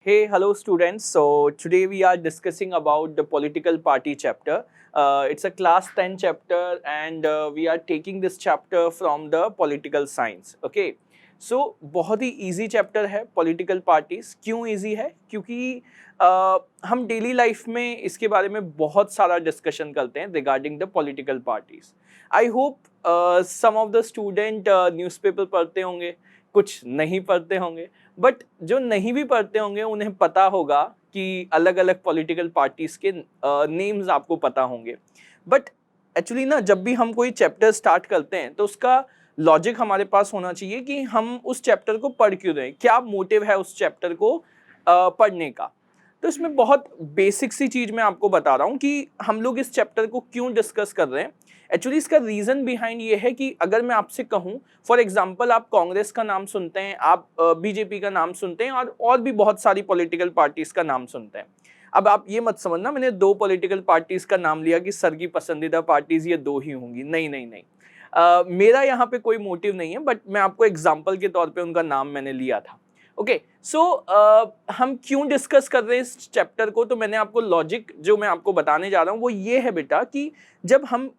Hey, hello students. So today we are discussing about the political party chapter. It's a class 10 chapter and we are taking this chapter from the political science. Okay. So बहुत ही easy chapter है political parties. क्यों easy है? क्योंकि हम daily life में इसके बारे में बहुत सारा discussion करते हैं regarding the political parties. I hope some of the student newspaper पढ़ते होंगे, कुछ नहीं पढ़ते होंगे, बट जो नहीं भी पढ़ते होंगे उन्हें पता होगा कि अलग अलग पॉलिटिकल पार्टीज के नेम्स आपको पता होंगे। बट एक्चुअली ना जब भी हम कोई चैप्टर स्टार्ट करते हैं तो उसका लॉजिक हमारे पास होना चाहिए कि हम उस चैप्टर को पढ़ क्यों रहे हैं, क्या मोटिव है उस चैप्टर को पढ़ने का। तो इसमें बहुत बेसिक सी चीज़ मैं आपको बता रहा हूँ कि हम लोग इस चैप्टर को क्यों डिस्कस कर रहे हैं। एक्चुअली इसका रीज़न बिहाइंड ये है कि अगर मैं आपसे कहूँ, फॉर एग्जांपल आप कांग्रेस का नाम सुनते हैं, आप बीजेपी का नाम सुनते हैं और भी बहुत सारी पॉलिटिकल पार्टीज़ का नाम सुनते हैं। अब आप ये मत समझना मैंने दो पॉलिटिकल पार्टीज़ का नाम लिया कि सर की पसंदीदा पार्टीज़ ये दो ही होंगी। नहीं नहीं नहीं, मेरा यहाँ पे कोई मोटिव नहीं है, बट मैं आपको एग्जाम्पल के तौर पर उनका नाम मैंने लिया था। ओके, सो हम क्यों डिस्कस कर रहे हैं इस चैप्टर को, तो मैंने आपको लॉजिक जो मैं आपको बताने जा रहा हूँ वो ये है बेटा कि जब हम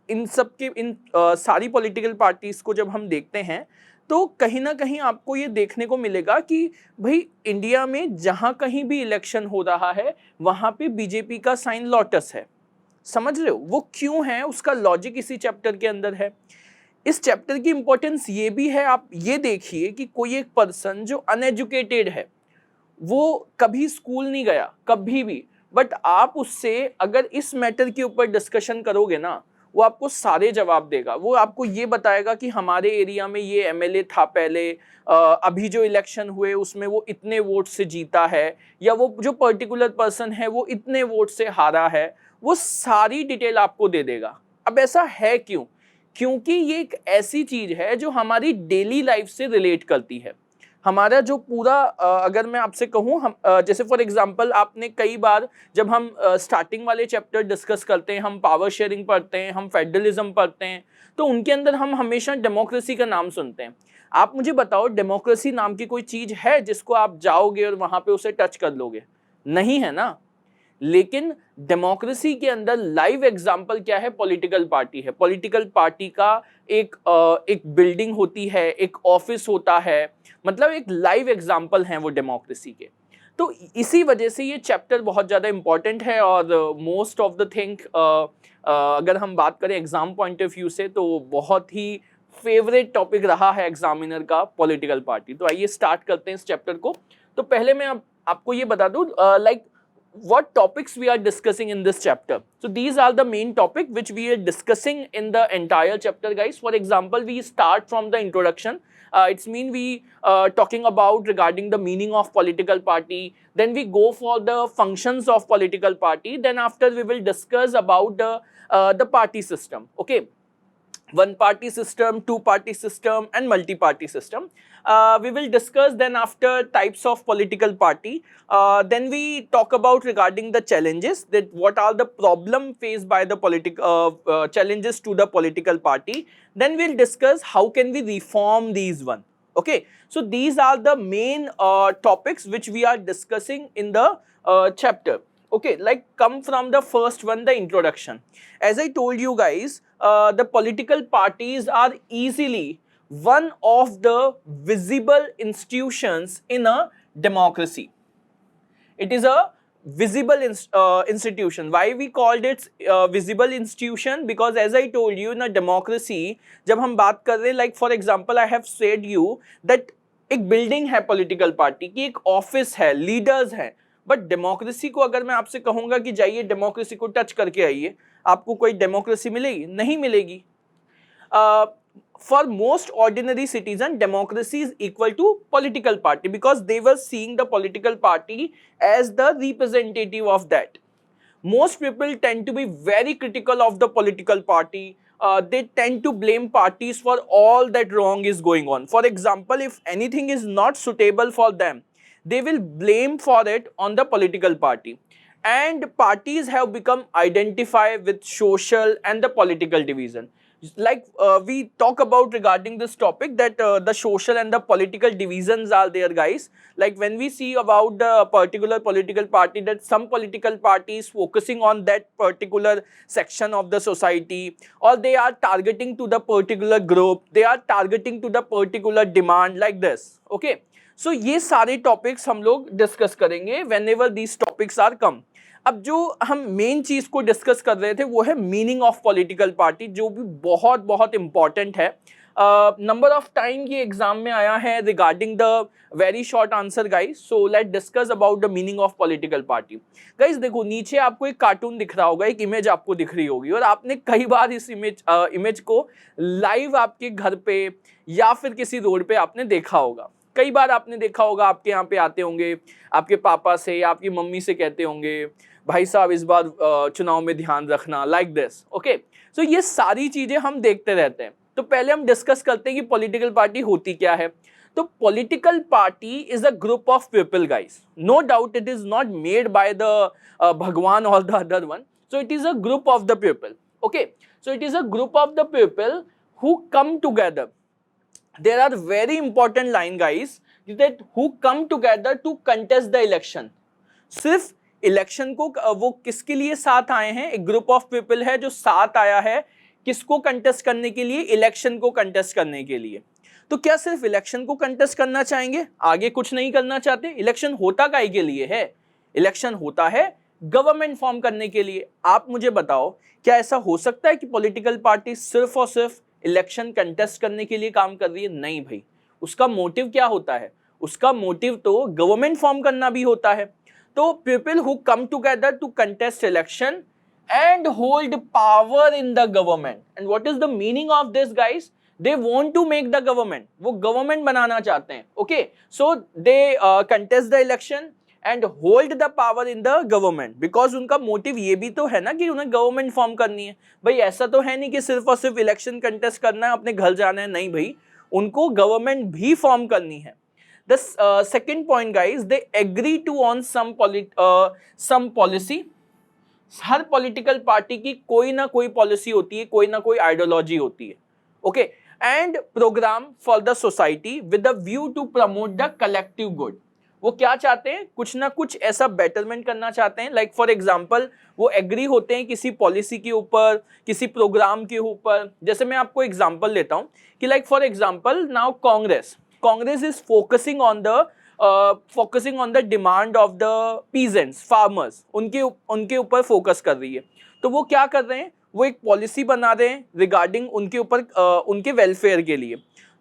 इन सब के सारी पॉलिटिकल पार्टीज को जब हम देखते हैं तो कहीं ना कहीं आपको ये देखने को मिलेगा कि भाई इंडिया में जहाँ कहीं भी इलेक्शन हो रहा है वहाँ पे बीजेपी का साइन लोटस है। समझ रहे हो वो क्यों है, उसका लॉजिक इसी चैप्टर के अंदर है। इस चैप्टर की इंपॉर्टेंस ये भी है, आप ये देखिए कि कोई एक पर्सन जो अनएजुकेटेड है, वो कभी स्कूल नहीं गया कभी भी, बट आप उससे अगर इस मैटर के ऊपर डिस्कशन करोगे ना वो आपको सारे जवाब देगा। वो आपको ये बताएगा कि हमारे एरिया में ये एमएलए था पहले, अभी जो इलेक्शन हुए उसमें वो इतने वोट से जीता है, या वो जो पर्टिकुलर पर्सन है वो इतने वोट से हारा है। वो सारी डिटेल आपको दे देगा। अब ऐसा है क्यों? क्योंकि ये एक ऐसी चीज है जो हमारी डेली लाइफ से रिलेट करती है। हमारा जो पूरा अगर मैं आपसे कहूँ, हम जैसे फॉर एग्जांपल आपने कई बार जब हम स्टार्टिंग वाले चैप्टर डिस्कस करते हैं, हम पावर शेयरिंग पढ़ते हैं, हम फेडरलिज्म पढ़ते हैं, तो उनके अंदर हम हमेशा डेमोक्रेसी का नाम सुनते हैं। आप मुझे बताओ डेमोक्रेसी नाम की कोई चीज है जिसको आप जाओगे और वहां पे उसे टच कर लोगे? नहीं है ना। लेकिन डेमोक्रेसी के अंदर लाइव एग्जाम्पल क्या है? पॉलिटिकल पार्टी है। पॉलिटिकल पार्टी का एक बिल्डिंग होती है, एक ऑफिस होता है, मतलब एक लाइव एग्जाम्पल हैं वो डेमोक्रेसी के। तो इसी वजह से ये चैप्टर बहुत ज़्यादा इंपॉर्टेंट है और मोस्ट ऑफ द थिंग अगर हम बात करें एग्जाम पॉइंट ऑफ व्यू से तो बहुत ही फेवरेट टॉपिक रहा है एग्जामिनर का पॉलिटिकल पार्टी। तो आइए स्टार्ट करते हैं इस चैप्टर को। तो पहले मैं आपको ये बता दूं like what topics we are discussing in this chapter. So these are the main topic which we are discussing in the entire chapter, guys. For example, we start from the introduction. It's mean we talking about regarding the meaning of political party. Then we go for the functions of political party. Then after we will discuss about the party system. Okay. One party system, two party system and multi party system. We will discuss then after types of political party. Then we talk about regarding the challenges, that what are the problem faced by the challenges to the political party. Then we'll discuss how can we reform these one. Okay, so these are the main topics which we are discussing in the chapter. Okay, like come from the first one, the introduction. As I told you guys, the political parties are easily one of the visible institutions in a democracy. It is a visible institution. Why we called it visible institution? Because as I told you, in a democracy, जब हम बात कर रहे हैं, like for example, I have said you that एक building है political party की, एक ऑफिस है, लीडर्स हैं, बट डेमोक्रेसी को अगर मैं आपसे कहूंगा कि जाइए डेमोक्रेसी को टच करके आइए, आपको कोई डेमोक्रेसी मिलेगी? नहीं मिलेगी। For most ordinary citizen, democracy is equal to political party because they were seeing the political party as the representative of that. Most people tend to be very critical of the political party. They tend to blame parties for all that wrong is going on. For example, if anything is not suitable for them, they will blame for it on the political party. And parties have become identified with social and the political division. like we talk about regarding this topic that the social and the political divisions are there, guys. Like when we see about the particular political party, that some political party is focusing on that particular section of the society, or they are targeting to the particular group, they are targeting to the particular demand, like this. Okay, so ये सारे topics हम लोग discuss करेंगे whenever these topics are come. अब जो हम main चीज को डिस्कस कर रहे थे वो है मीनिंग ऑफ पॉलिटिकल पार्टी, जो भी बहुत बहुत इंपॉर्टेंट है. नंबर ऑफ टाइम ये एग्जाम में आया है regarding the very short answer, guys. So let discuss about the meaning of political party. Guys देखो, नीचे आपको एक कार्टून दिख रहा होगा, एक इमेज आपको दिख रही होगी, और आपने कई बार इस इमेज को लाइव आपके घर पे या फिर किसी रोड पे आपने देखा होगा. कई बार आपने देखा होगा, आपके यहाँ पे आते होंगे, आपके पापा से या आपकी मम्मी से कहते होंगे, भाई साहब इस बार चुनाव में ध्यान रखना, लाइक दिस. ओके, सो ये सारी चीजें हम देखते रहते हैं. तो पहले हम डिस्कस करते हैं कि पॉलिटिकल पार्टी होती क्या है. तो political party is a group of people, guys. No doubt it is not made by the bhagwan और the other one. So it is a group of the people. Okay, so it is a group of the people who come together. There are very important line, guys, that who come together to contest the election. सिर्फ election को वो किसके लिए साथ आए हैं? एक group of people है जो साथ आया है किसको कंटेस्ट करने के लिए? इलेक्शन को कंटेस्ट करने के लिए. तो क्या सिर्फ इलेक्शन को कंटेस्ट करना चाहेंगे, आगे कुछ नहीं करना चाहते? इलेक्शन होता काहे के लिए है? इलेक्शन होता है गवर्नमेंट फॉर्म करने के लिए. आप मुझे बताओ, क्या ऐसा हो सकता है कि पॉलिटिकल पार्टी सिर्फ और सिर्फ इलेक्शन कंटेस्ट करने के लिए काम कर रही है? नहीं भाई, उसका मोटिव क्या होता है? उसका मोटिव तो गवर्नमेंट फॉर्म करना भी होता है. तो people who come together to contest election and hold power in the government. And what is the meaning of this, guys? They want to make the government. वो गवर्नमेंट बनाना चाहते हैं. Okay, so they contest the election and hold the power in the government, because उनका motive ये भी तो है ना कि उन्हें गवर्नमेंट फॉर्म करनी है. भाई ऐसा तो है नहीं कि सिर्फ और सिर्फ इलेक्शन कंटेस्ट करना है, अपने घर जाना है. नहीं भाई, उनको गवर्नमेंट भी फॉर्म करनी है. The second point, guys, they agree to on some policy. हर पॉलिटिकल पार्टी की कोई ना कोई पॉलिसी होती है, कोई ना कोई आइडियोलॉजी होती है. Okay, and programme for the society with the view to promote the collective good. वो क्या चाहते हैं? कुछ ना कुछ ऐसा बेटरमेंट करना चाहते हैं. लाइक फॉर एग्जांपल, वो एग्री होते हैं किसी पॉलिसी के ऊपर, किसी प्रोग्राम के ऊपर. जैसे मैं आपको एग्जांपल लेता हूं कि like for example now Congress is focusing on the demand of the peasants, farmers. उनके ऊपर फोकस कर रही है. तो वो क्या कर रहे हैं? वो एक पॉलिसी बना रहे हैं रिगार्डिंग उनके ऊपर, उनके वेलफेयर के लिए.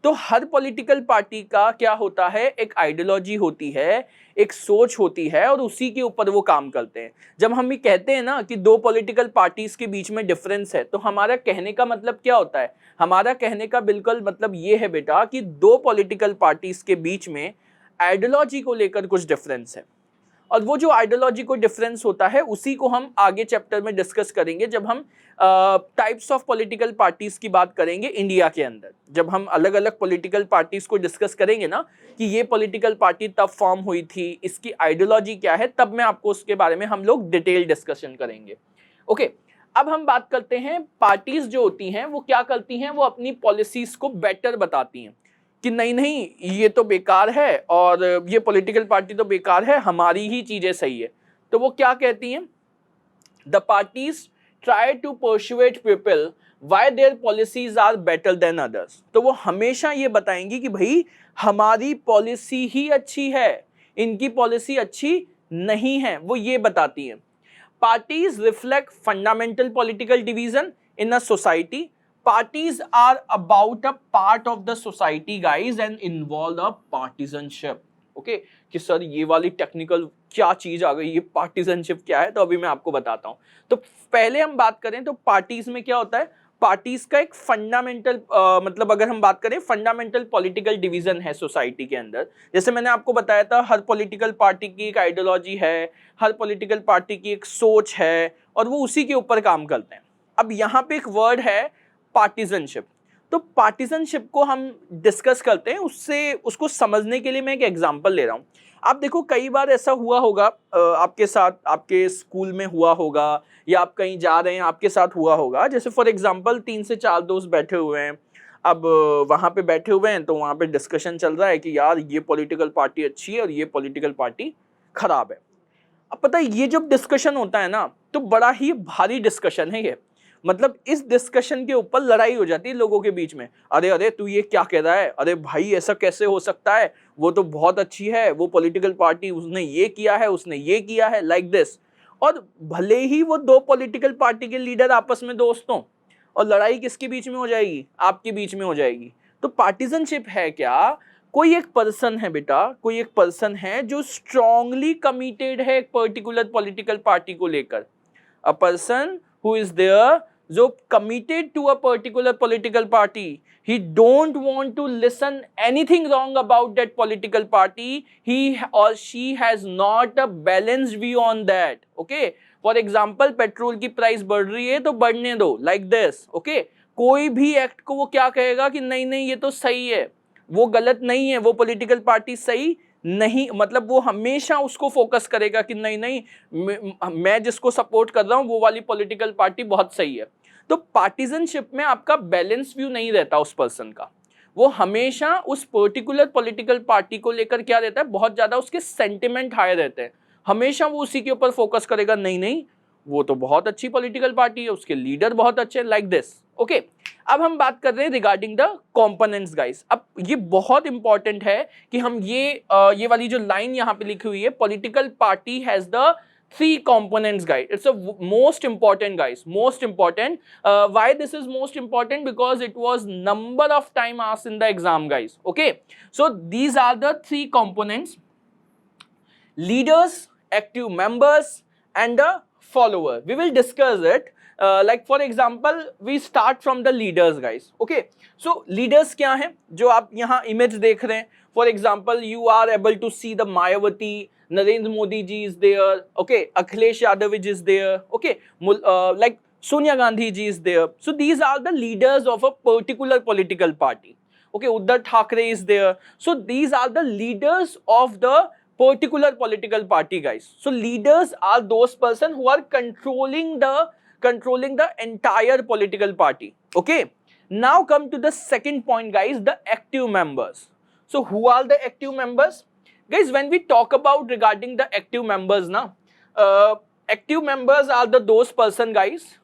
तो हर पॉलिटिकल पार्टी का क्या होता है? एक आइडियोलॉजी होती है, एक सोच होती है, और उसी के ऊपर वो काम करते हैं. जब हम ये कहते हैं ना कि दो पॉलिटिकल पार्टीज के बीच में डिफरेंस है, तो हमारा कहने का मतलब क्या होता है? हमारा कहने का बिल्कुल मतलब ये है बेटा कि दो पॉलिटिकल पार्टीज के बीच में आइडियोलॉजी को लेकर कुछ डिफरेंस है. और वो जो आइडियोलॉजी को डिफरेंस होता है उसी को हम आगे चैप्टर में डिस्कस करेंगे, जब हम टाइप्स ऑफ पॉलिटिकल पार्टीज की बात करेंगे इंडिया के अंदर. जब हम अलग अलग पॉलिटिकल पार्टीज को डिस्कस करेंगे ना कि ये पॉलिटिकल पार्टी तब फॉर्म हुई थी, इसकी आइडियोलॉजी क्या है, तब मैं आपको उसके बारे में हम लोग डिटेल डिस्कशन करेंगे. ओके, अब हम बात करते हैं पार्टीज जो होती हैं वो क्या करती हैं? वो अपनी पॉलिसीज को बेटर बताती हैं कि नहीं ये तो बेकार है और ये पॉलिटिकल पार्टी तो बेकार है, हमारी ही चीजें सही है. तो वो क्या कहती हैं? The parties try to persuade people why their policies are better than others. तो वो हमेशा ये बताएंगी कि भाई हमारी पॉलिसी ही अच्छी है, इनकी पॉलिसी अच्छी नहीं है, वो ये बताती हैं. Parties reflect fundamental political division in a society. Parties are about a part of the society, guys, and involve a partisanship. Okay, कि सर ये वाली टेक्निकल क्या चीज आ गई, ये पार्टीजनशिप क्या है? तो अभी मैं आपको बताता हूँ. तो पहले हम बात करें तो पार्टीज में क्या होता है? पार्टीज का एक फंडामेंटल मतलब अगर हम बात करें फंडामेंटल पॉलिटिकल डिवीजन है सोसाइटी के अंदर. जैसे मैंने आपको बताया था, हर पॉलिटिकल पार्टी की एक आइडियोलॉजी है, हर पॉलिटिकल पार्टी की एक सोच है, और वो उसी के ऊपर काम करते हैं. अब यहाँ पे एक वर्ड है पार्टीजनशिप. तो पार्टीजनशिप को हम डिस्कस करते हैं, उससे उसको समझने के लिए मैं एक एग्जांपल ले रहा हूँ। आप देखो कई बार ऐसा हुआ होगा आपके साथ, आपके स्कूल में हुआ होगा या आप कहीं जा रहे हैं आपके साथ हुआ होगा, जैसे फॉर एग्जांपल 3 से 4 दोस्त बैठे हुए हैं। अब वहां पे बैठे हुए हैं तो वहां पे डिस्कशन चल रहा है कि यार ये पॉलिटिकल पार्टी अच्छी है और ये पॉलिटिकल पार्टी खराब है। अब पता है ये जब डिस्कशन होता है ना तो बड़ा ही भारी डिस्कशन है ये, मतलब इस डिस्कशन के ऊपर लड़ाई हो जाती है लोगों के बीच में। अरे अरे तू ये क्या कह रहा है, अरे भाई ऐसा कैसे हो सकता है, वो तो बहुत अच्छी है वो पॉलिटिकल पार्टी, उसने ये किया है उसने ये किया है, लाइक दिस। और भले ही वो दो पॉलिटिकल पार्टी के लीडर आपस में दोस्त हों, और लड़ाई किसके बीच में हो जाएगी, आपके बीच में हो जाएगी। तो पार्टीजनशिप है क्या, कोई एक पर्सन है बेटा, कोई एक पर्सन है जो स्ट्रांगली कमिटेड है एक पर्टिकुलर पॉलिटिकल पार्टी को लेकर। A person who is there जो committed to a particular political party, he don't want to listen anything wrong about that political party, he or she has not a balanced view on that. Okay, for example petrol की price बढ़ रही है तो बढ़ने दो, like this. Okay, कोई भी act को वो क्या कहेगा कि नहीं नहीं ये तो सही है, वो गलत नहीं है, वो पॉलिटिकल पार्टी सही नहीं, मतलब वो हमेशा उसको फोकस करेगा कि नहीं नहीं मैं जिसको सपोर्ट कर रहा हूं वो वाली पॉलिटिकल पार्टी बहुत सही है। तो पार्टीजनशिप में आपका बैलेंस व्यू नहीं रहता उस पर्सन का, वो हमेशा उस पर्टिकुलर पॉलिटिकल पार्टी को लेकर क्या रहता है, बहुत ज्यादा उसके सेंटिमेंट हाई रहते हैं, हमेशा वो उसी के ऊपर फोकस करेगा, नहीं नहीं वो तो बहुत अच्छी पॉलिटिकल पार्टी है, उसके लीडर बहुत अच्छे, लाइक दिस। ओके, अब हम बात कर रहे हैं रिगार्डिंग द कंपोनेंट्स गाइस। अब ये बहुत इंपॉर्टेंट है कि हम ये वाली जो लाइन यहाँ पे लिखी हुई है, political party has the 3 components guys. It's a most important guys, most important. Why this is most important? Because it was number of time asked in the exam guys. Okay, so these are the 3 components: leaders, active members and the follower. We will discuss it. Like for example we start from the leaders guys. Okay, so leaders क्या हैं, जो आप यहाँ image देख रहे हैं, for example you are able to see the Mayawati, Narendra Modi ji is there, okay, Akhilesh Yadav is there, okay, like Sonia Gandhi ji is there. So these are the leaders of a particular political party. Okay, Uddhav Thackeray is there. So these are the leaders of the particular political party guys. So leaders are those person who are controlling the entire political party. Okay, now come to the second point guys, the active members. So who are the active members guys? When we talk about regarding the active members now, active members are the those person guys,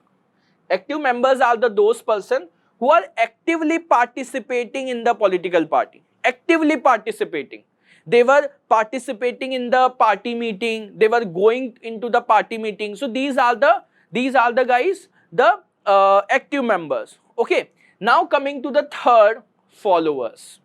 active members are the those person who are actively participating in the political party, actively participating. They were participating in the party meeting, they were going into the party meeting. So these are the guys, the active members. Okay, now coming to the third, followers.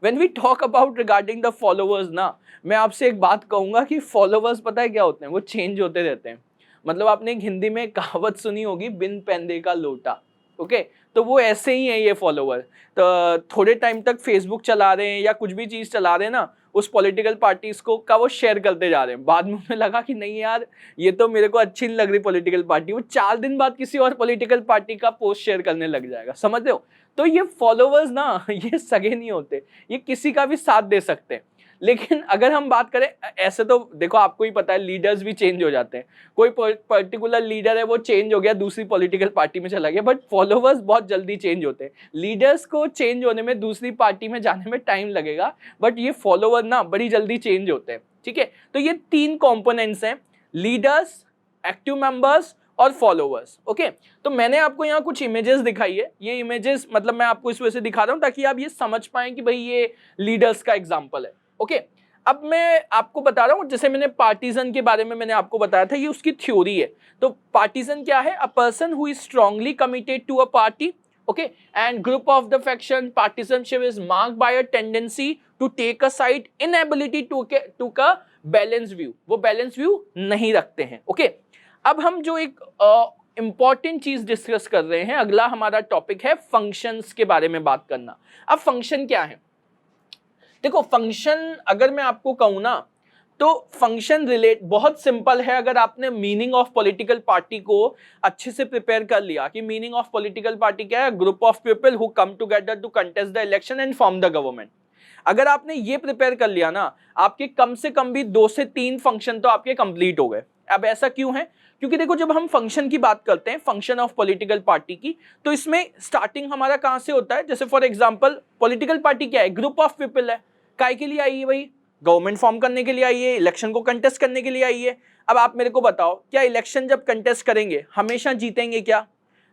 When we talk about regarding the followers ना, मैं आपसे एक बात कहूंगा कि followers पता है क्या होते हैं, वो चेंज होते रहते हैं। मतलब आपने एक हिंदी में कहावत सुनी होगी, बिन पैंदे का लोटा। ओके, तो वो ऐसे ही है ये फॉलोवर। तो थोड़े टाइम तक फेसबुक चला रहे हैं या कुछ भी चीज़ चला रहे हैं ना, उस पॉलिटिकल पार्टीज को का वो शेयर करते जा रहे हैं। बाद में उन्हें लगा कि नहीं यार ये तो मेरे को अच्छी नहीं लग रही पॉलिटिकल पार्टी, वो 4 दिन बाद किसी और पॉलिटिकल पार्टी का पोस्ट शेयर करने लग जाएगा, समझ रहे हो। तो ये फॉलोवर्स ना ये सगे नहीं होते, ये किसी का भी साथ दे सकते हैं। लेकिन अगर हम बात करें, ऐसे तो देखो आपको ही पता है लीडर्स भी चेंज हो जाते हैं, कोई पर्टिकुलर लीडर है वो चेंज हो गया दूसरी पॉलिटिकल पार्टी में चला गया, बट फॉलोवर्स बहुत जल्दी चेंज होते हैं। लीडर्स को चेंज होने में, दूसरी पार्टी में जाने में टाइम लगेगा, बट ये फॉलोवर ना बड़ी जल्दी चेंज होते हैं। ठीक है, तो ये 3 कॉम्पोनेंट्स हैं, लीडर्स, एक्टिव मेंबर्स और फॉलोवर्स। ओके, तो मैंने आपको यहाँ कुछ इमेजेस दिखाई है, ये इमेजेस मतलब मैं आपको इस वजह से दिखा रहा हूँ ताकि आप ये समझ पाएं कि भाई ये लीडर्स का एग्जाम्पल है। ओके, अब मैं आपको बता रहा हूँ, जैसे मैंने पार्टीजन के बारे में मैंने आपको बताया था, ये उसकी थ्योरी है। तो पार्टीजन क्या है, a person who is strongly committed to a party, okay, and group of the faction. Partisanship is marked by a tendency to take a side, inability to का बैलेंस व्यू, वो balance view नहीं रखते हैं। Okay, अब हम जो एक important चीज डिस्कस कर रहे हैं, अगला हमारा टॉपिक है फंक्शंस के बारे में बात करना। अब फंक्शन क्या है, देखो फंक्शन अगर मैं आपको कहूँ ना, तो फंक्शन रिलेट बहुत सिंपल है। अगर आपने मीनिंग ऑफ पॉलिटिकल पार्टी को अच्छे से प्रिपेयर कर लिया कि मीनिंग ऑफ पॉलिटिकल पार्टी क्या है, group of people who come together to contest the election and form the government. अगर आपने ये प्रिपेयर कर लिया ना, आपके कम से कम भी 2 से 3 फंक्शन तो आपके कंप्लीट हो गए। अब ऐसा क्यों है? क्योंकि देखो, जब हम फंक्शन की बात करते हैं, फंक्शन ऑफ पॉलिटिकल पार्टी की, तो इसमें स्टार्टिंग हमारा कहां से होता है? जैसे फॉर एग्जांपल, पॉलिटिकल पार्टी क्या है? ग्रुप ऑफ पीपल है। काय के लिए आई है भाई? गवर्नमेंट फॉर्म करने के लिए आई है, इलेक्शन को कंटेस्ट करने के लिए आई है। अब आप मेरे को बताओ, क्या इलेक्शन जब कंटेस्ट करेंगे हमेशा जीतेंगे क्या?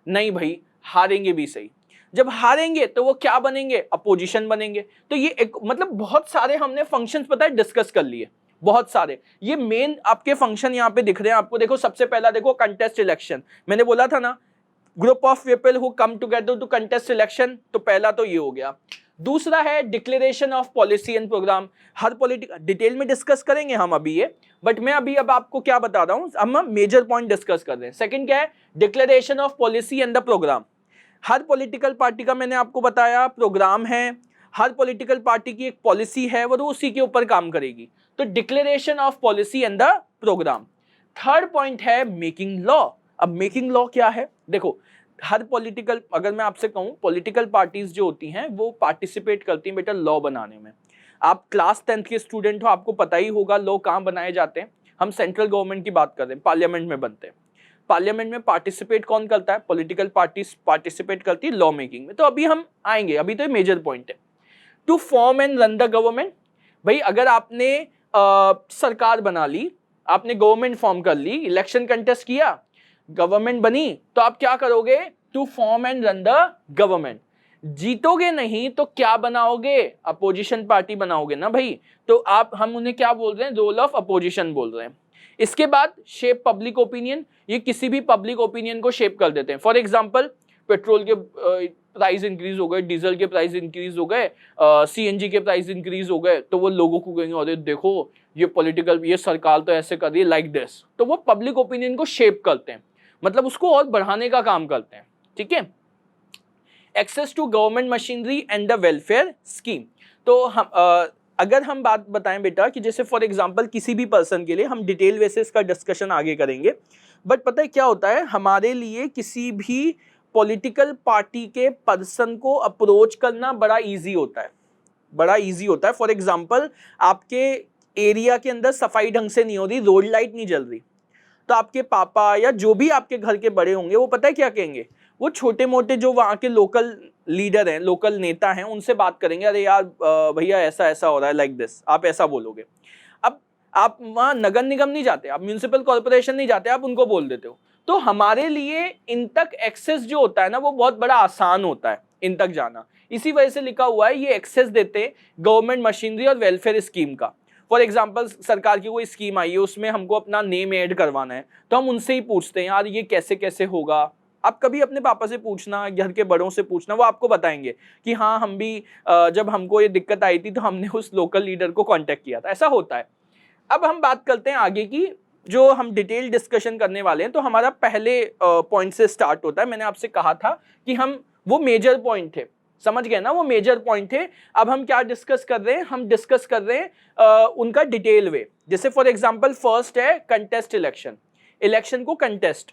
नहीं भाई, हारेंगे भी सही। जब हारेंगे तो वो क्या बनेंगे? अपोजिशन बनेंगे। तो ये एक मतलब बहुत सारे हमने फंक्शंस पता है डिस्कस कर लिए, बहुत सारे। ये मेन आपके फंक्शन यहाँ पे दिख रहे हैं आपको। देखो, सबसे पहला देखो, कंटेस्ट इलेक्शन। मैंने बोला था ना, group of people who come together to contest election, तो पहला तो ये हो गया। दूसरा है declaration of policy and programme. हर पॉलिटिकल डिटेल में डिस्कस करेंगे हम अभी ये, बट मैं अभी अब आपको क्या बता रहा हूं, हम मेजर पॉइंट डिस्कस कर रहे हैं। सेकंड क्या है? Declaration of policy and the programme. हर पॉलिटिकल पार्टी का मैंने आपको बताया प्रोग्राम है, हर पॉलिटिकल पार्टी की एक पॉलिसी है, वो उसी के ऊपर काम करेगी। तो declaration of policy and the programme. Third point है मेकिंग लॉ। अब मेकिंग लॉ क्या है? देखो, हर पॉलिटिकल, अगर मैं आपसे कहूं, पॉलिटिकल पार्टीज जो होती हैं वो पार्टिसिपेट करती हैं बेटा लॉ बनाने में। आप क्लास 10th के स्टूडेंट हो, आपको पता ही होगा लॉ कहां बनाए जाते हैं। हम सेंट्रल गवर्नमेंट की बात कर रहे हैं, पार्लियामेंट में बनते हैं। पार्लियामेंट में पार्टिसिपेट कौन करता है? पॉलिटिकल पार्टीज पार्टिसिपेट करती है लॉ मेकिंग में। तो अभी हम आएंगे, अभी तो ये मेजर पॉइंट है। To form and run the government. भाई, अगर आपने सरकार बना ली, आपने गवर्नमेंट फॉर्म कर ली, इलेक्शन कंटेस्ट किया, गवर्नमेंट बनी, तो आप क्या करोगे? To form and run the government. जीतोगे नहीं तो क्या बनाओगे? अपोजिशन पार्टी बनाओगे ना भाई। तो आप, हम उन्हें क्या बोल रहे हैं? रोल ऑफ अपोजिशन बोल रहे हैं। इसके बाद शेप पब्लिक ओपिनियन। ये किसी भी पब्लिक ओपिनियन को शेप कर देते हैं। फॉर एग्जांपल, पेट्रोल के प्राइस इंक्रीज हो गए, डीजल के प्राइस इंक्रीज हो गए, सीएनजी के प्राइस इंक्रीज हो गए, तो वो लोगों को कहेंगे अरे देखो ये पॉलिटिकल, ये सरकार तो ऐसे कर रही है, लाइक दिस। तो वो पब्लिक ओपिनियन को शेप करते हैं, मतलब उसको और बढ़ाने का काम करते हैं। ठीक है। Access to government machinery and the welfare scheme. तो हम अगर हम बात बताएं बेटा कि जैसे फॉर एग्जांपल किसी भी पर्सन के लिए, हम डिटेल बेसिस का डिस्कशन आगे करेंगे, बट पता है क्या होता है, हमारे लिए किसी भी पॉलिटिकल पार्टी के पर्सन को अप्रोच करना बड़ा इजी होता है, बड़ा इजी होता है। फॉर एग्जांपल, आपके एरिया के अंदर सफाई ढंग से नहीं हो रही, रोड लाइट नहीं जल रही, तो आपके पापा या जो भी आपके घर के बड़े होंगे वो पता है क्या कहेंगे? वो छोटे मोटे जो वहाँ के लोकल लीडर हैं, लोकल नेता हैं, उनसे बात करेंगे, अरे यार भैया ऐसा ऐसा हो रहा है, लाइक दिस। आप ऐसा बोलोगे। अब आप वहाँ नगर निगम नहीं जाते, आप म्यूनिसिपल कॉर्पोरेशन नहीं जाते, आप उनको बोल देते हो। तो हमारे लिए इन तक एक्सेस जो होता है ना, वो बहुत बड़ा आसान होता है इन तक जाना। इसी वजह से लिखा हुआ है ये एक्सेस देते हैं गवर्नमेंट मशीनरी और वेलफेयर स्कीम का। फॉर एग्जाम्पल, सरकार की कोई स्कीम आई है, उसमें हमको अपना नेम ऐड करवाना है, तो हम उनसे ही पूछते हैं यार ये कैसे कैसे होगा। आप कभी अपने पापा से पूछना, घर के बड़ों से पूछना, वो आपको बताएंगे कि हाँ हम भी जब हमको ये दिक्कत आई थी तो हमने उस लोकल लीडर को कांटेक्ट किया था। ऐसा होता है। अब हम बात करते हैं आगे की, जो हम डिटेल डिस्कशन करने वाले हैं। तो हमारा पहले पॉइंट से स्टार्ट होता है। मैंने आपसे कहा था कि हम वो मेजर पॉइंट थे, समझ गए ना, वो मेजर पॉइंट थे। अब हम क्या डिस्कस कर रहे हैं? हम डिस्कस कर रहे हैं उनका डिटेल वे। जैसे फॉर एग्जांपल फर्स्ट है कंटेस्ट इलेक्शन। इलेक्शन को कंटेस्ट,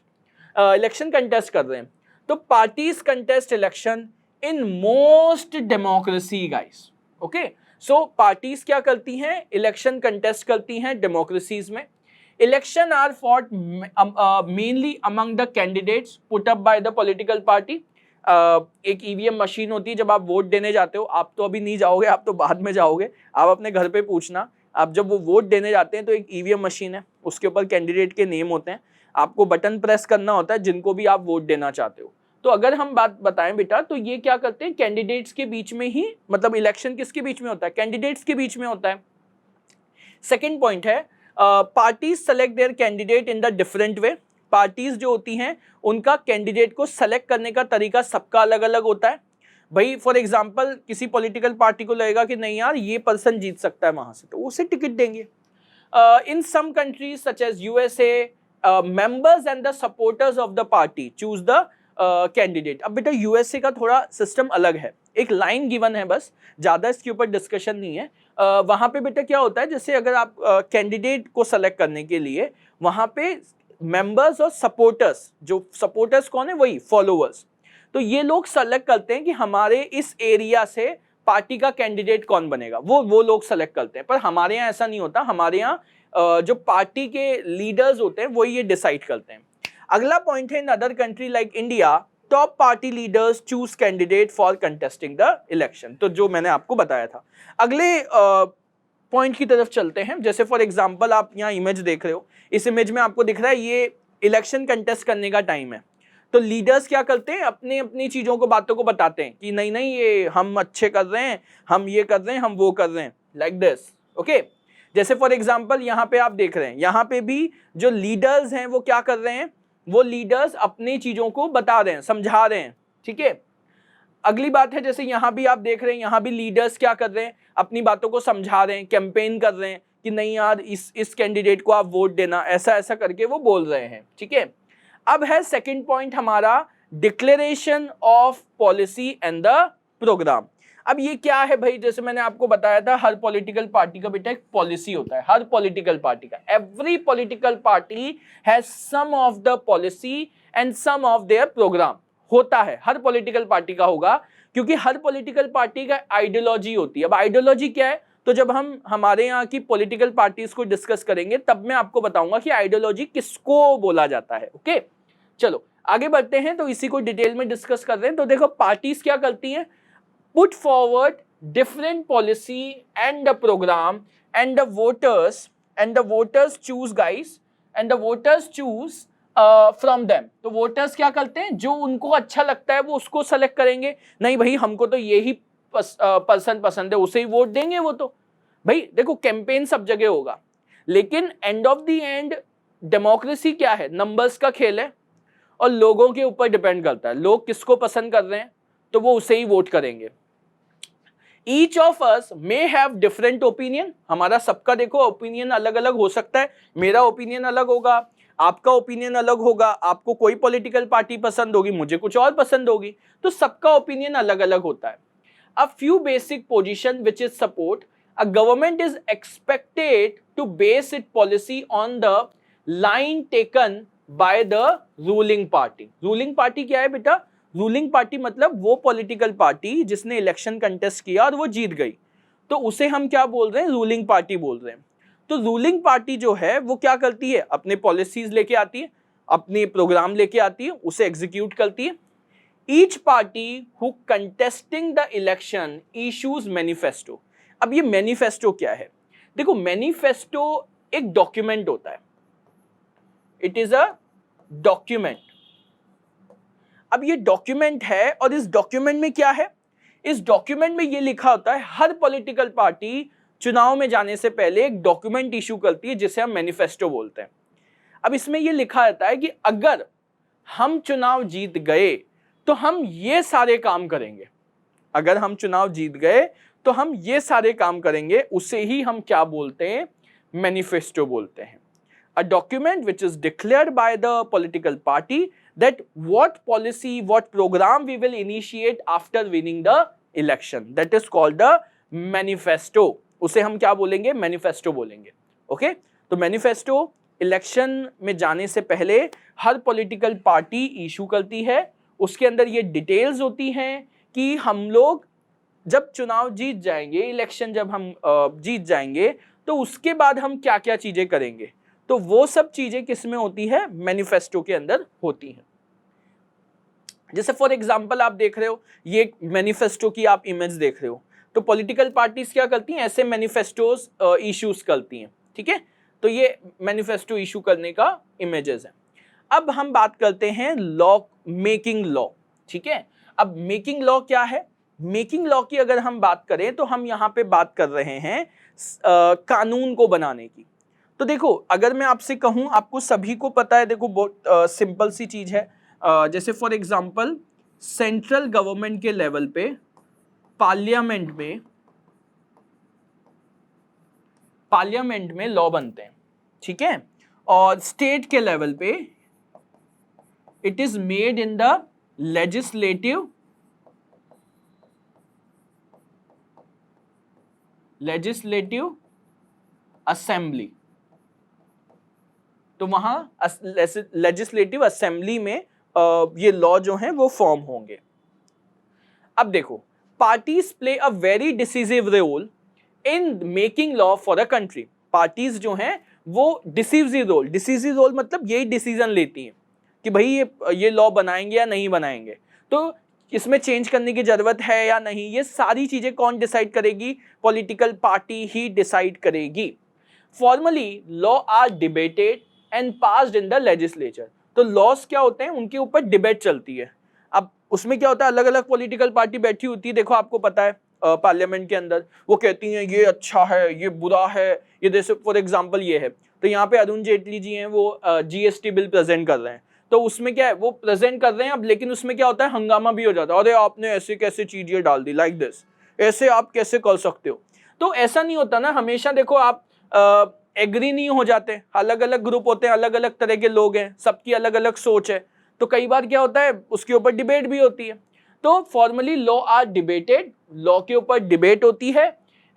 इलेक्शन कंटेस्ट कर रहे हैं, तो parties contest election in most democracy guys. Okay, so parties क्या करती हैं? इलेक्शन कंटेस्ट करती हैं डेमोक्रेसीज में। Election are fought mainly among the candidates put up by the political party. एक ईवीएम मशीन होती है, जब आप वोट देने जाते हो, आप तो अभी नहीं जाओगे, आप तो बाद में जाओगे, आप अपने घर पे पूछना, आप जब वो वोट देने जाते हैं तो एक ईवीएम मशीन है, उसके ऊपर कैंडिडेट के नेम होते हैं, आपको बटन प्रेस करना होता है जिनको भी आप वोट देना चाहते हो। तो अगर हम बात बताएं बेटा, तो ये क्या करते हैं? कैंडिडेट्स के बीच में ही, मतलब इलेक्शन किसके बीच में होता है? कैंडिडेट्स के बीच में होता है। सेकेंड पॉइंट है parties select there candidate in the different way. Parties जो होती हैं उनका कैंडिडेट को सेलेक्ट करने का तरीका सबका अलग अलग होता है। भाई फॉर एग्जांपल, किसी पॉलिटिकल पार्टी को लगेगा कि नहीं यार ये पर्सन जीत सकता है वहां से, तो उसे टिकट देंगे। In some countries such as USA, members and the supporters of the party choose the candidate. अब बेटा यूएसए का थोड़ा सिस्टम अलग है, एक लाइन गिवन है बस, ज़्यादा इसके ऊपर डिस्कशन नहीं है। वहाँ पे बेटा क्या होता है, जैसे अगर आप कैंडिडेट को सेलेक्ट करने के लिए वहाँ पे मेंबर्स और सपोर्टर्स, जो सपोर्टर्स कौन है, वही फॉलोअर्स, तो ये लोग सेलेक्ट करते हैं कि हमारे इस एरिया से पार्टी का कैंडिडेट कौन बनेगा, वो लोग सेलेक्ट करते हैं। पर हमारे यहाँ ऐसा नहीं होता, हमारे यहाँ जो पार्टी के लीडर्स होते हैं वो ये डिसाइड करते हैं। अगला पॉइंट है, in other country like India top party leaders choose candidate for contesting the election, तो जो मैंने आपको बताया था। अगले पॉइंट की तरफ चलते हैं। जैसे फॉर एग्जांपल आप यहाँ इमेज देख रहे हो, इस इमेज में आपको दिख रहा है ये इलेक्शन कंटेस्ट करने का टाइम है। तो लीडर्स क्या करते हैं, अपनी अपनी चीजों को, बातों को बताते हैं कि नहीं नहीं ये हम अच्छे कर रहे हैं, हम ये कर रहे हैं, हम वो कर रहे हैं, लाइक दिस। ओके, जैसे फॉर एग्जांपल यहाँ पे आप देख रहे हैं, यहाँ पे भी जो लीडर्स हैं वो क्या कर रहे हैं, वो लीडर्स अपनी चीजों को बता रहे हैं, समझा रहे हैं। ठीक है, अगली बात है, जैसे यहाँ भी आप देख रहे हैं, यहाँ भी लीडर्स क्या कर रहे हैं, अपनी बातों को समझा रहे हैं, कैंपेन कर रहे हैं कि नहीं यार इस कैंडिडेट को आप वोट देना, ऐसा ऐसा करके वो बोल रहे हैं। ठीक है, अब है सेकंड पॉइंट हमारा, declaration of policy and the programme. अब ये क्या है भाई, जैसे मैंने आपको बताया था, हर पॉलिटिकल पार्टी का बेटा एक पॉलिसी होता है, हर पॉलिटिकल पार्टी का, every political party has some of the policy and some of their programme होता है, हर पॉलिटिकल पार्टी का होगा, क्योंकि हर पॉलिटिकल पार्टी का आइडियोलॉजी होती है। अब आइडियोलॉजी क्या है, तो जब हम हमारे यहाँ की पॉलिटिकल पार्टीज को डिस्कस करेंगे तब मैं आपको बताऊंगा कि आइडियोलॉजी किसको बोला जाता है। ओके, चलो आगे बढ़ते हैं, तो इसी को डिटेल में डिस्कस कर रहे हैं। तो देखो पार्टीज क्या करती हैं, put forward different policy and the programme and the voters choose guys, and the voters choose from them. तो वोटर्स क्या करते हैं, जो उनको अच्छा लगता है वो उसको सेलेक्ट करेंगे, नहीं भाई हमको तो यही पर्सन पसंद है, उसे ही वोट देंगे। वो तो भाई देखो कैंपेन सब जगह होगा, लेकिन end of the end democracy क्या है, नंबर्स का खेल है, और लोगों के ऊपर डिपेंड करता है, लोग किसको पसंद कर रहे हैं तो वो उसे ही वोट करेंगे। Each of us may have different opinion, हमारा सबका देखो ओपिनियन अलग अलग हो सकता है, मेरा ओपिनियन अलग होगा, आपका ओपिनियन अलग होगा, आपको कोई पॉलिटिकल पार्टी पसंद होगी, मुझे कुछ और पसंद होगी, तो सबका ओपिनियन अलग अलग होता है। A few basic position which is support, a government is expected to base its policy on the line taken by the ruling party. Ruling party क्या है बेटा, रूलिंग पार्टी मतलब वो पॉलिटिकल पार्टी जिसने इलेक्शन कंटेस्ट किया और वो जीत गई, तो उसे हम क्या बोल रहे हैं, रूलिंग पार्टी बोल रहे हैं। तो रूलिंग पार्टी जो है वो क्या करती है, अपने पॉलिसीज लेके आती है, अपने प्रोग्राम लेके आती है, उसे एग्जीक्यूट करती है। Each party who contesting the election issues manifesto. अब ये मैनिफेस्टो क्या है, देखो मैनिफेस्टो एक डॉक्यूमेंट होता है, इट इज अ डॉक्यूमेंट। अब ये डॉक्यूमेंट है, और इस डॉक्यूमेंट में क्या है, इस डॉक्यूमेंट में ये लिखा होता है, हर पॉलिटिकल पार्टी चुनाव में जाने से पहले एक डॉक्यूमेंट इशू करती है जिसे हम मैनिफेस्टो बोलते हैं। अब इसमें ये लिखा रहता है कि अगर हम चुनाव जीत गए तो हम ये सारे काम करेंगे, अगर हम चुनाव जीत गए तो हम ये सारे काम करेंगे, उसे ही हम क्या बोलते हैं, मैनिफेस्टो बोलते हैं। A document which is declared by the political party that what policy, what program we will initiate after winning the election, that is called the manifesto, उसे हम क्या बोलेंगे, मैनिफेस्टो बोलेंगे। ओके, तो मैनिफेस्टो इलेक्शन में जाने से पहले हर पॉलिटिकल पार्टी इशू करती है, उसके अंदर ये डिटेल्स होती हैं कि हम लोग जब चुनाव जीत जाएंगे, इलेक्शन जब हम जीत जाएंगे तो उसके बाद हम क्या क्या चीजें करेंगे, तो वो सब चीजें किस में होती है, मैनिफेस्टो के अंदर होती हैं। जैसे फॉर एग्जांपल आप देख रहे हो, ये मैनिफेस्टो की आप इमेज देख रहे हो, तो पॉलिटिकल पार्टीज क्या करती हैं, ऐसे मैनिफेस्टोस इश्यूज करती हैं। ठीक है, तो ये मैनिफेस्टो इशू करने का इमेजेस हैं। अब हम बात करते हैं लॉ, मेकिंग लॉ। ठीक है, अब मेकिंग लॉ क्या है, मेकिंग लॉ की अगर हम बात करें तो हम यहाँ पे बात कर रहे हैं कानून को बनाने की। तो देखो अगर मैं आपसे कहूँ, आपको सभी को पता है, देखो बहुत सिंपल सी चीज है, जैसे फॉर एग्जांपल सेंट्रल गवर्नमेंट के लेवल पे पार्लियामेंट में लॉ बनते हैं। ठीक है, और स्टेट के लेवल पे it is made in the legislative assembly. तो वहां लेजिस्लेटिव असेंबली में ये लॉ जो हैं वो फॉर्म होंगे। अब देखो, parties play a very decisive role in making law for a country. Parties जो हैं वो डिसिसिव रोल मतलब यही डिसीजन लेती हैं कि भाई ये लॉ बनाएंगे या नहीं बनाएंगे, तो इसमें चेंज करने की जरूरत है या नहीं, ये सारी चीजें कौन डिसाइड करेगी? पॉलिटिकल पार्टी ही डिसाइड करेगी। Formally law are debated and passed in the legislature. तो लॉस क्या होते हैं, उनके ऊपर डिबेट चलती है। अब उसमें क्या होता है, अलग अलग पॉलिटिकल पार्टी बैठी होती है, देखो आपको पता है पार्लियामेंट के अंदर वो कहती हैं ये अच्छा है, ये बुरा है, ये जैसे फॉर एग्जांपल ये है, तो यहाँ पे अरुण जेटली जी हैं, वो जीएसटी बिल प्रेजेंट कर रहे हैं, तो उसमें क्या है, वो प्रेजेंट कर रहे हैं अब, लेकिन उसमें क्या होता है, हंगामा भी हो जाता है, अरे आपने ऐसे कैसे चीज ये डाल दी, लाइक दिस, ऐसे आप कैसे कर सकते हो। तो ऐसा नहीं होता ना हमेशा, देखो आप एग्री नहीं हो जाते, अलग अलग ग्रुप होते हैं, अलग अलग तरह के लोग हैं, सबकी अलग अलग सोच है, तो कई बार क्या होता है उसके ऊपर डिबेट भी होती है। तो formally law are debated, law के ऊपर डिबेट होती है,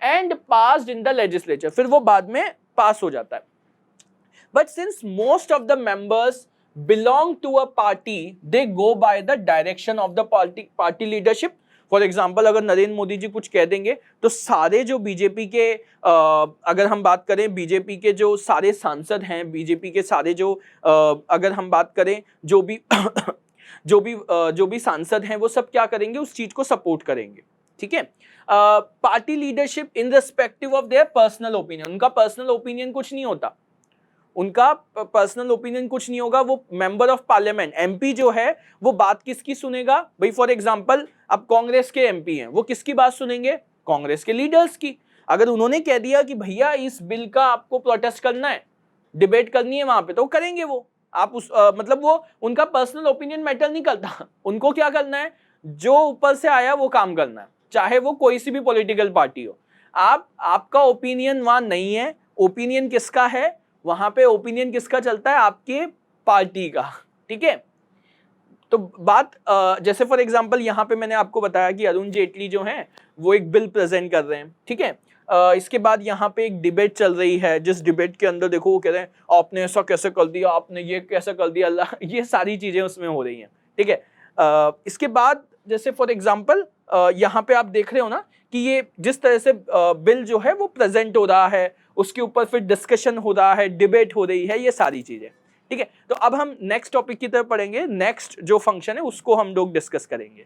and passed in the legislature, फिर वो बाद में पास हो जाता है। But since most of the members belong to a party, they go by the direction of the party leadership. For example अगर नरेंद्र मोदी जी कुछ कह देंगे तो सारे जो बीजेपी के अगर हम बात करें, बीजेपी के जो सारे सांसद हैं, बीजेपी के सारे जो अगर हम बात करें जो भी जो भी सांसद हैं, वो सब क्या करेंगे, उस चीज को सपोर्ट करेंगे। ठीक है, party leadership in respective of their personal opinion, उनका पर्सनल ओपिनियन कुछ नहीं होता, उनका पर्सनल ओपिनियन कुछ नहीं होगा। वो मेंबर ऑफ पार्लियामेंट, एमपी जो है, वो बात किसकी सुनेगा भाई? फॉर एग्जांपल अब कांग्रेस के एमपी हैं, वो किसकी बात सुनेंगे? कांग्रेस के लीडर्स की। अगर उन्होंने कह दिया कि भैया इस बिल का आपको प्रोटेस्ट करना है, डिबेट करनी है वहां पे, तो करेंगे वो। आप उस मतलब वो उनका पर्सनल ओपिनियन मैटर नहीं करता, उनको क्या करना है, जो ऊपर से आया वो काम करना है, चाहे वो कोई सी भी पॉलिटिकल पार्टी हो। आपका ओपिनियन वहां नहीं है, ओपिनियन किसका है वहां पे? ओपिनियन किसका चलता है? आपके पार्टी का। ठीक है, तो बात जैसे फॉर एग्जांपल यहाँ पे मैंने आपको बताया कि अरुण जेटली जो हैं वो एक बिल प्रेजेंट कर रहे हैं। ठीक है, इसके बाद यहाँ पे एक डिबेट चल रही है, जिस डिबेट के अंदर देखो वो कह रहे हैं आपने ऐसा कैसे कर दिया, आपने ये कैसे कर दिया, अल्लाह, ये सारी चीजें उसमें हो रही हैं। ठीक है, इसके बाद जैसे फॉर एग्जांपल यहाँ पे आप देख रहे हो ना कि ये जिस तरह से बिल जो है वो प्रेजेंट हो रहा है, उसके ऊपर फिर डिस्कशन हो रहा है, डिबेट हो रही है, ये सारी चीजें। ठीक है, तो अब हम नेक्स्ट टॉपिक की तरफ पढ़ेंगे, नेक्स्ट जो फंक्शन है उसको हम लोग डिस्कस करेंगे।